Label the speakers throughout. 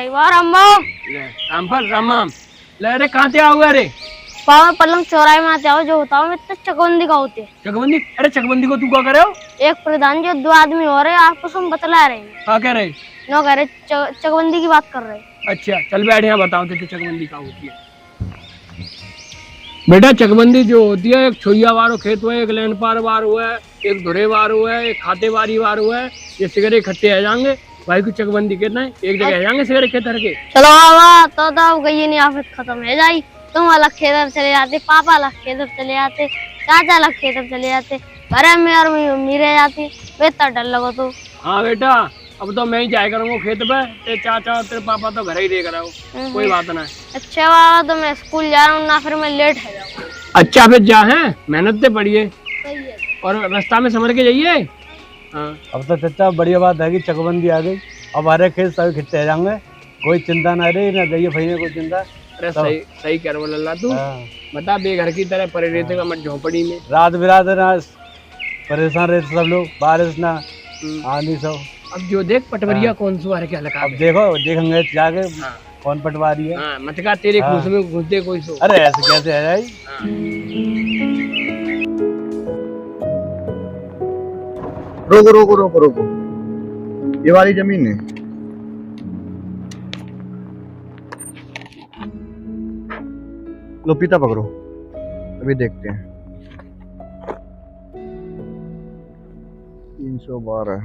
Speaker 1: जय राम राम।
Speaker 2: रामफल राम। ले रे कहाँ से आओगे? अरे
Speaker 1: पावन पलंग चौराहे में आते हो जो होता हूँ मैं तो चकबंदी का होते।
Speaker 2: चकबंदी? अरे चकबंदी को तू क्या करे हो?
Speaker 1: एक प्रधान जो दो आदमी हो रहे आपस में बतला रहे हैं।
Speaker 2: क्या कह रहे?
Speaker 1: नो कह रहे चकबंदी की बात कर रहे।
Speaker 2: अच्छा चल बैठ, यहाँ बताओ तो चकबंदी क्या होती है। बेटा चकबंदी जो होती है, एक छुइया वारो खेत हुआ है, एक लैंड पार वार हुआ है, एक धुरे वार हुआ है, एक खाते बारी वार हुआ है। ये सिगरे इकट्ठे आ जाएंगे भाई को चकबंदी कहते हैं। एक जगह आ जाएंगे सिगरे खेत हर के।
Speaker 1: चलो बाबा तो अब गई नहीं आफत खत्म है जाई। तुम अलग खेतर चले जाते, पापा अलग खेतर चले जाते, चाचा अलग खेतर चले जाते, घर में और मम्मी रह जाती। बेहतर डर लगो तो।
Speaker 2: हाँ बेटा अब तो मैं ही जाया करूंगा खेत पे, तेरे चाचा और तेरे पापा तो घर ही देख रहे हो, कोई बात ना।
Speaker 1: अच्छा बाबा तो मैं स्कूल जा रहा हूँ ना, फिर मैं लेट है जाऊंगा।
Speaker 2: अच्छा फिर जा, है मेहनत से पढ़िए
Speaker 1: सही है।
Speaker 2: और रास्ता में संभल के जाइए। हाँ
Speaker 3: अब तो चाचा बढ़िया बात है कि चकबंदी आ गई। अब हरे खेत सभी खिट्टे जाएंगे, कोई चिंता ना रही, ना गई भैया कोई चिंता।
Speaker 2: अरे सही सही कह रहे हो लल्ला तू। बता बेघर की तरह पड़े रहते का मत झोपड़ी में,
Speaker 3: रात बिरात ना परेशान रहते सब लोग, बारिश ना आंधी सब।
Speaker 2: अब जो देख पटवरिया कौन सा है क्या लगा।
Speaker 3: अब देखो देखेंगे जाके कौन पटवारी है।
Speaker 2: हाँ, मत का तेरे खुश में घुसते कोई सो।
Speaker 3: अरे ऐसे कैसे है भाई?
Speaker 4: रोको रोको रोको रोको, ये वाली जमीन है। लो पीता पकड़ो, अभी देखते हैं। 312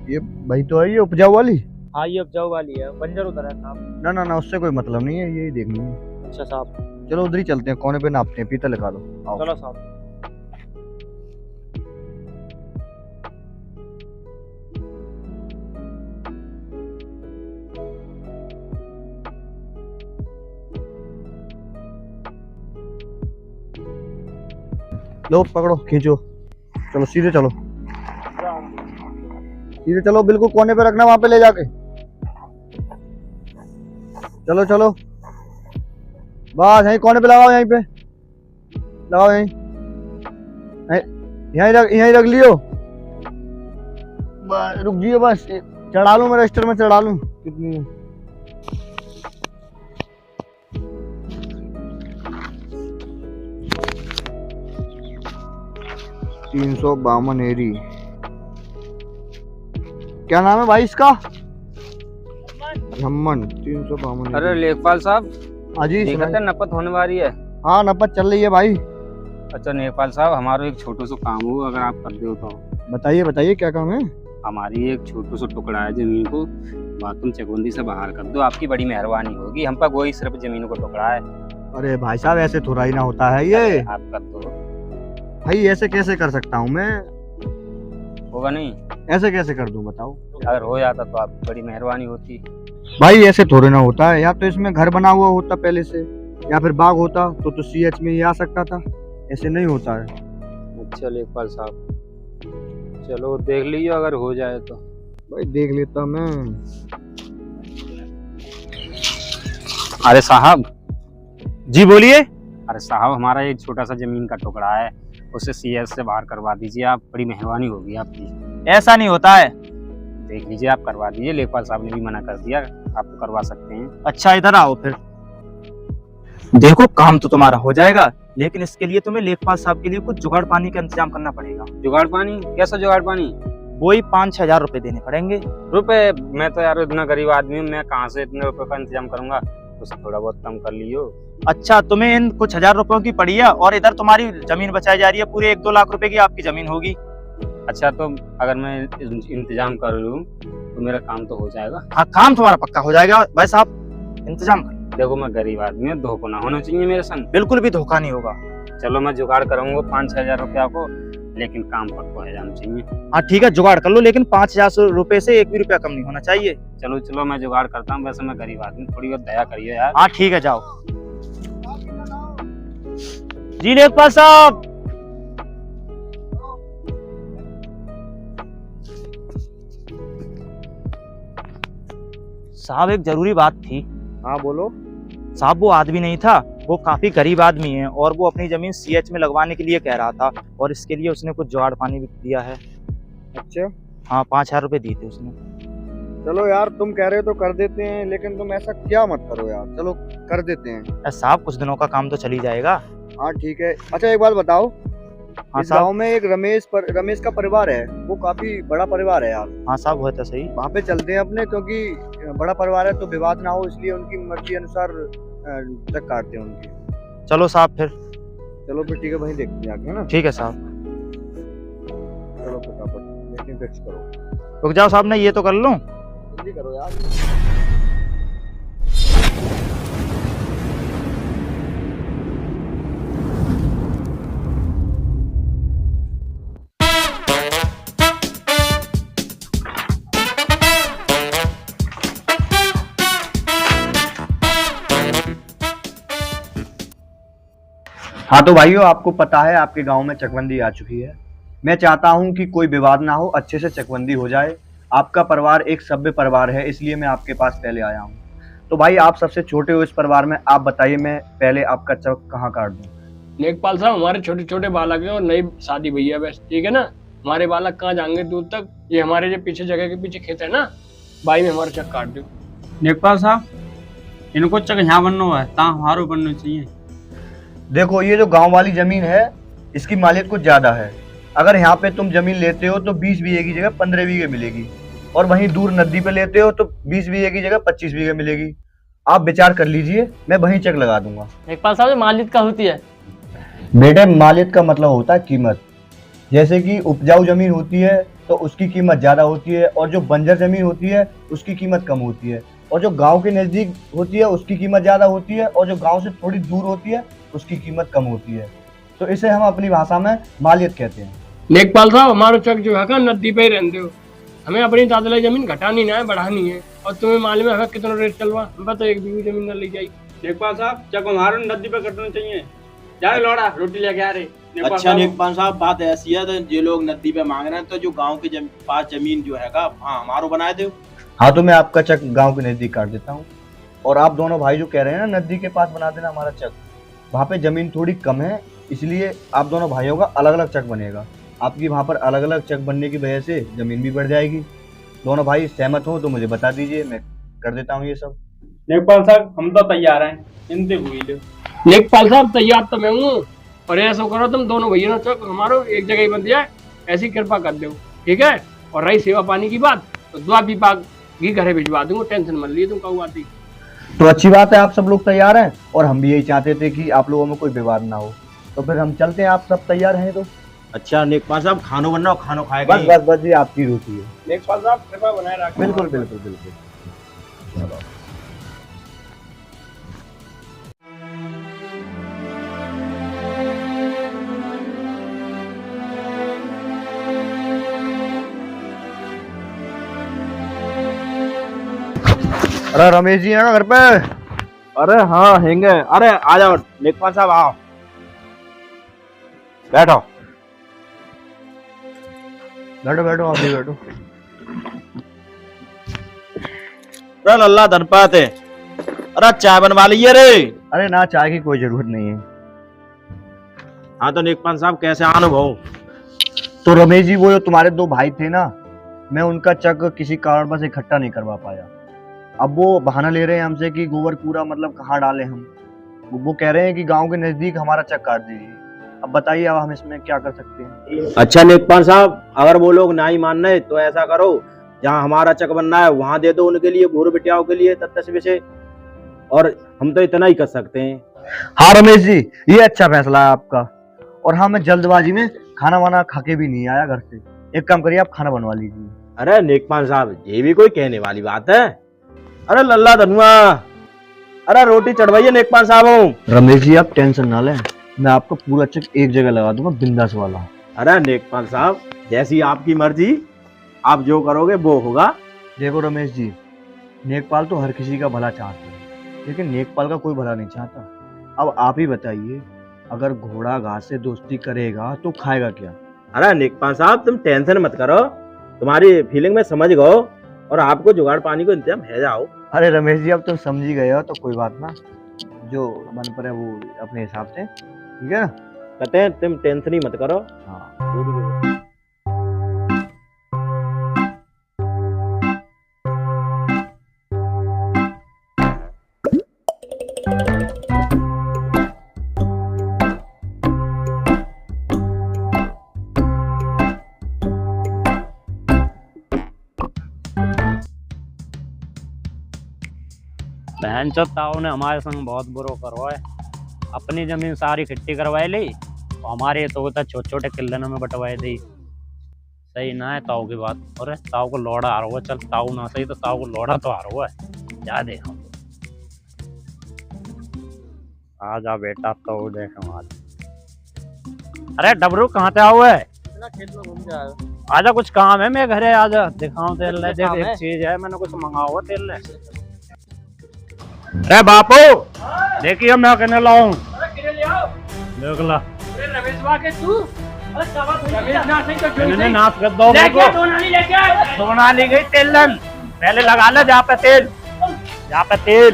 Speaker 4: ये भाई तो है, ये उपजाऊ वाली।
Speaker 3: हाँ ये उपजाऊ वाली है, बंजर उधर है साहब।
Speaker 4: ना ना ना उससे कोई मतलब नहीं है, यही देखनी है।
Speaker 3: अच्छा साहब
Speaker 4: चलो उधर ही चलते हैं, कोने पे नापते हैं, पीता लगा लो। आओ।
Speaker 3: चलो साहब।
Speaker 4: लो पकड़ो खींचो, चलो सीधे चलो, सीधे चलो, बिल्कुल कोने पे रखना, वहां पे ले जाके। चलो चलो बस यहीं कोने पे लगाओ, यहीं पे लगाओ, यहीं रख लियो। रुक जियो बस, चढ़ा लूं मैं रजिस्टर में, चढ़ा लूं कितनी है। $352 एरी। क्या नाम है भाई इसका? झम्मन। 352।
Speaker 5: अरे लेखपाल साहब,
Speaker 4: हाँ जी
Speaker 5: देखते नपत होने वाली है।
Speaker 4: हाँ नपत चल रही है भाई।
Speaker 5: अच्छा लेखपाल साहब, हमारा एक छोटू सा काम हो, अगर आप कर दो तो।
Speaker 4: बताइए बताइए क्या काम है?
Speaker 5: हमारी एक छोटू सा टुकड़ा है जमीन को, वह तुम चकबंदी से बाहर कर दो, आपकी बड़ी मेहरबानी होगी। हम पर वही सिर्फ जमीन को टुकड़ा है।
Speaker 4: अरे भाई साहब ऐसे थोड़ा ही ना होता है ये।
Speaker 5: आप कर दो।
Speaker 4: भाई ऐसे कैसे कर सकता हूँ मैं?
Speaker 5: होगा नहीं?
Speaker 4: ऐसे कैसे कर दूं बताओ?
Speaker 5: अगर हो जाता तो आपकी बड़ी मेहरबानी होती।
Speaker 4: भाई ऐसे थोड़े ना होता है, या तो इसमें घर बना हुआ होता पहले से, या फिर बाग होता तो CH में ही आ सकता था। ऐसे नहीं होता है।
Speaker 5: अच्छा लेखपाल साहब, चलो देख लीजिए अगर हो जाए तो।
Speaker 4: भाई देख लेता मैं।
Speaker 5: अरे साहब।
Speaker 3: जी बोलिए।
Speaker 5: अरे साहब, हमारा एक छोटा सा जमीन का टुकड़ा है, उसे CS से बाहर करवा दीजिए, आप बड़ी मेहरबानी होगी आपकी।
Speaker 3: ऐसा नहीं होता है।
Speaker 5: देख लीजिए आप करवा दीजिए, लेखपाल साहब ने भी मना कर दिया, आप तो करवा सकते हैं।
Speaker 3: अच्छा इधर आओ फिर। देखो काम तो तुम्हारा हो जाएगा, लेकिन इसके लिए तुम्हें लेखपाल साहब के लिए कुछ जुगाड़ पानी का इंतजाम करना पड़ेगा।
Speaker 5: जुगाड़ पानी? कैसा जुगाड़ पानी?
Speaker 3: वही 5-6 हजार रुपए देने पड़ेंगे।
Speaker 5: रुपए? मैं तो यार इतना गरीब आदमी हूँ, मैं कहाँ से इतने रुपए का इंतजाम करूंगा? कुछ थोड़ा बहुत कम कर लियो।
Speaker 3: अच्छा तुम्हें इन कुछ हजार रुपयों की पड़ी है, और इधर तुम्हारी जमीन बचाई जा रही है, पूरे 1-2 लाख रुपए की आपकी जमीन होगी।
Speaker 5: अच्छा तो अगर मैं इंतजाम कर लूँ तो मेरा काम तो हो जाएगा?
Speaker 3: हाँ काम तुम्हारा पक्का हो जाएगा, भाई साहब इंतजाम कर।
Speaker 5: देखो मैं गरीब आदमी हूँ, धोखा ना होना चाहिए मेरे संग।
Speaker 3: बिल्कुल भी धोखा नहीं होगा।
Speaker 5: चलो मैं जुगाड़ करूंगा 5-6 हजार रुपया को, लेकिन काम पक्का हो जाना चाहिए।
Speaker 3: हाँ ठीक है जुगाड़ कर लो, लेकिन 5,000 रुपए से 1 भी रुपया कम नहीं होना चाहिए।
Speaker 5: चलो चलो मैं जुगाड़ करता हूँ, वैसे मैं गरीब आदमी, थोड़ी बहुत दया करिए यार।
Speaker 3: हाँ ठीक है जाओ। जी लेखपाल साहब। साहब एक जरूरी बात थी।
Speaker 4: हाँ बोलो।
Speaker 3: साहब वो आदमी नहीं था, वो काफी गरीब आदमी है, और वो अपनी जमीन CH में लगवाने के लिए कह रहा था, और इसके लिए उसने कुछ जुगाड़ पानी भी दिया है।
Speaker 4: अच्छा
Speaker 3: हाँ 5,000 रुपए दिए थे उसने।
Speaker 4: चलो यार, तुम कह रहे हो तो कर देते हैं, लेकिन तुम ऐसा क्या मत करो यार, चलो कर देते हैं।
Speaker 3: साहब कुछ दिनों का काम तो चल ही जाएगा।
Speaker 4: हाँ ठीक है। अच्छा एक बात बताओ,
Speaker 3: हाँ
Speaker 4: इस
Speaker 3: साहब।
Speaker 4: गांव में एक रमेश का परिवार है, वो काफी बड़ा परिवार है यार।
Speaker 3: हाँ साहब वो तो सही।
Speaker 4: वहाँ पे चलते हैं अपने, क्योंकि बड़ा परिवार है तो विवाद ना हो, इसलिए उनकी मर्जी अनुसार चक काटते हैं उनकी।
Speaker 3: चलो साहब फिर।
Speaker 4: चलो फिर ठीक है, वहीं देखते हैं आगे, है ना।
Speaker 3: ठीक है साहब।
Speaker 4: चलो फटाफट मीटिंग फिक्स करो।
Speaker 3: रुक जाओ साहब, मैं ये तो कर लूँ।
Speaker 4: जल्दी करो यार। हाँ तो भाइयों, आपको पता है आपके गांव में चकबंदी आ चुकी है। मैं चाहता हूं कि कोई विवाद ना हो, अच्छे से चकबंदी हो जाए। आपका परिवार एक सभ्य परिवार है, इसलिए मैं आपके पास पहले आया हूं। तो भाई आप सबसे छोटे हो इस परिवार में, आप बताइए मैं पहले आपका चक कहाँ काट दूं?
Speaker 2: लेखपाल साहब, हमारे छोटे छोटे बालक हैं और नई शादी भैया बस, ठीक है ना। हमारे बालक कहाँ जाएंगे दूर तक। ये हमारे जो पीछे जगह के पीछे खेत है ना, भाई में हमारा चक काट दो।
Speaker 5: लेखपाल साहब, इनको चक यहाँ बनना है, ता हमारो बनना चाहिए।
Speaker 4: देखो ये जो गांव वाली जमीन है, इसकी मालियत कुछ ज्यादा है। अगर यहाँ पे तुम जमीन लेते हो तो 20 बीघे की जगह 15 बीघे मिलेगी, और वहीं दूर नदी पे लेते हो तो 20 बीघे की जगह 25 बीघे मिलेगी। आप विचार कर लीजिए, मैं वहीं चक लगा दूंगा।
Speaker 6: लेखपाल साहब, मालियत का होती है?
Speaker 4: बेटे मालियत का मतलब होता है कीमत। जैसे कि उपजाऊ जमीन होती है तो उसकी कीमत ज्यादा होती है, और जो बंजर जमीन होती है उसकी कीमत कम होती है, और जो गांव के नजदीक होती है उसकी कीमत ज्यादा होती है, और जो गांव से थोड़ी दूर होती है उसकी कीमत कम होती है। तो इसे हम अपनी भाषा में मालियत कहते हैं।
Speaker 2: लेखपाल साहब, हमारा चक जो है का नदी पे ही रहते हो, हमें अपनी दादला जमीन घटानी ना है, बढ़ानी है। और तुम्हें मालूम है कितना रेट चल रहा, हम तो 1 बीघी जमीन न ले जाई।
Speaker 5: लेखपाल साहब, चक हमारे नदी पे कटना चाहिए। जाए लौड़ा रोटी लेके आ रहे।
Speaker 7: अच्छा लेखपाल साहब, बात ऐसी है तो जो लोग नदी पे मांग रहे हैं, तो जो गांव के पास जमीन जो है हाँ हमारो बनाए दो।
Speaker 4: हाँ तो मैं आपका चक गांव के नजदीक काट देता हूँ, और आप दोनों भाई जो कह रहे हैं ना नदी के पास बना देना हमारा चक, वहाँ पे जमीन थोड़ी कम है, इसलिए आप दोनों भाइयों का अलग अलग चक बनेगा। आपकी वहाँ पर अलग अलग चक बनने की वजह से जमीन भी बढ़ जाएगी। दोनों भाई सहमत हो तो मुझे बता दीजिए, मैं कर देता हूँ ये सब।
Speaker 5: लेखपाल साहब, हम तो तैयार हैं, इनसे हुई लो।
Speaker 2: लेखपाल साहब, तैयार तो मैं हूँ, और ऐसा करो तुम दोनों भैया चक हमारो एक जगह ही बन जाए, ऐसी कृपा कर दो, ठीक है। और रही सेवा पानी की बात, तो दुआ विभाग की घरे भिजवा दूंगा, टेंशन मत लिए तुम कहू आती।
Speaker 4: तो अच्छी बात है, आप सब लोग तैयार हैं, और हम भी यही चाहते थे कि आप लोगों में कोई विवाद ना हो। तो फिर हम चलते हैं, आप सब तैयार हैं तो?
Speaker 7: अच्छा लेखपाल साहब, खानो बनना और खानो खाएगा।
Speaker 4: बस बस बस जी, आपकी रोटी है।
Speaker 2: लेखपाल साहब, कृपा बनाए रखें।
Speaker 4: बिल्कुल बिल्कुल बिल्कुल। अरे रमेश जी है ना घर पे?
Speaker 7: अरे हाँ हेंगे। अरे आ जाओ लेखपाल साहब, आओ बैठो।
Speaker 4: बैठो बैठो, आप भी बैठो।
Speaker 7: अरे लल्ला धनपात है, अरे चाय बनवा लीजिए रे।
Speaker 4: अरे ना, चाय की कोई जरूरत नहीं है।
Speaker 7: हाँ तो लेखपाल साहब, कैसे अनुभव?
Speaker 4: तो रमेश जी, वो जो तुम्हारे 2 भाई थे ना, मैं उनका चक किसी कारणवश इकट्ठा नहीं करवा पाया। अब वो बहाना ले रहे हैं हमसे कि गोबर कूड़ा मतलब कहाँ डालें हम। वो कह रहे हैं कि गांव के नजदीक हमारा चक काट दीजिए। अब बताइए, अब हम इसमें क्या कर सकते हैं?
Speaker 7: अच्छा लेखपाल साहब, अगर वो लोग ना ही मान रहे तो ऐसा करो, जहाँ हमारा चक बनना है वहां दे दो उनके लिए, घूर बिटियाओं के लिए तत्व से, और हम तो इतना ही कर सकते हैं।
Speaker 4: हाँ रमेश जी, ये अच्छा फैसला है आपका। और हाँ, मैं जल्दबाजी में खाना वाना खा के भी नहीं आया घर से। एक काम करिए, आप खाना बनवा लीजिए।
Speaker 7: अरे लेखपाल साहब, ये भी कोई कहने वाली बात है? अरे लल्ला धनुआ, अरे रोटी चढ़वाइए लेखपाल साहब।
Speaker 4: रमेश जी आप टेंशन ना लें, मैं आपको पूरा चक एक जगह लगा दूंगा, बिंदास वाला।
Speaker 7: अरे लेखपाल साहब, जैसी आपकी मर्जी, आप जो करोगे वो होगा।
Speaker 4: देखो रमेश जी, नेकपाल तो हर किसी का भला चाहते हैं, लेकिन नेकपाल का कोई भला नहीं चाहता। अब आप ही बताइए, अगर घोड़ा घास से दोस्ती करेगा तो खाएगा क्या?
Speaker 7: अरे लेखपाल साहब, तुम टेंशन मत करो, तुम्हारी फीलिंग में समझ गओ, और आपको जुगाड़ पानी को इंतजाम है जाओ।
Speaker 4: अरे रमेश जी, अब तुम समझ ही गए हो तो कोई बात ना, जो मन पर है वो अपने हिसाब से, ठीक है ना?
Speaker 7: कहते हैं तुम टेंशन ही मत करो।
Speaker 4: हाँ।
Speaker 8: बहन ताऊ ने हमारे संग बहुत बुरो करवाए। अपनी जमीन सारी इकट्ठी करवाई ली और हमारे तो छोटे छोटे किल्लनों में बंटवाई दी। सही ना है ताऊ की बात। अरे ताऊ को लौड़ा आ रहा हुआ, चल ताऊ ना सही तो ताऊ को लौड़ा तो आ रहा हुआ है। जा देखो, आ जा बेटा तो देख हमारे। अरे डबरू कहाँ पे हुआ है?
Speaker 6: खेत में घूम जा।
Speaker 8: आजा कुछ काम है मेरे घरे, आजा दिखाऊं तेल ले। देख एक चीज है, मैंने कुछ मंगाओ हुआ तेल ले। अरे बापू देखिए मैं कहने लाऊं। देख ला
Speaker 2: रमेश बा के तू रमेश ना सही तो
Speaker 8: मैंने नाश कर दो
Speaker 2: लेके
Speaker 8: सोना ली गई तेलन। पहले लगा ले जहाँ पे तेल, जहाँ पे तेल।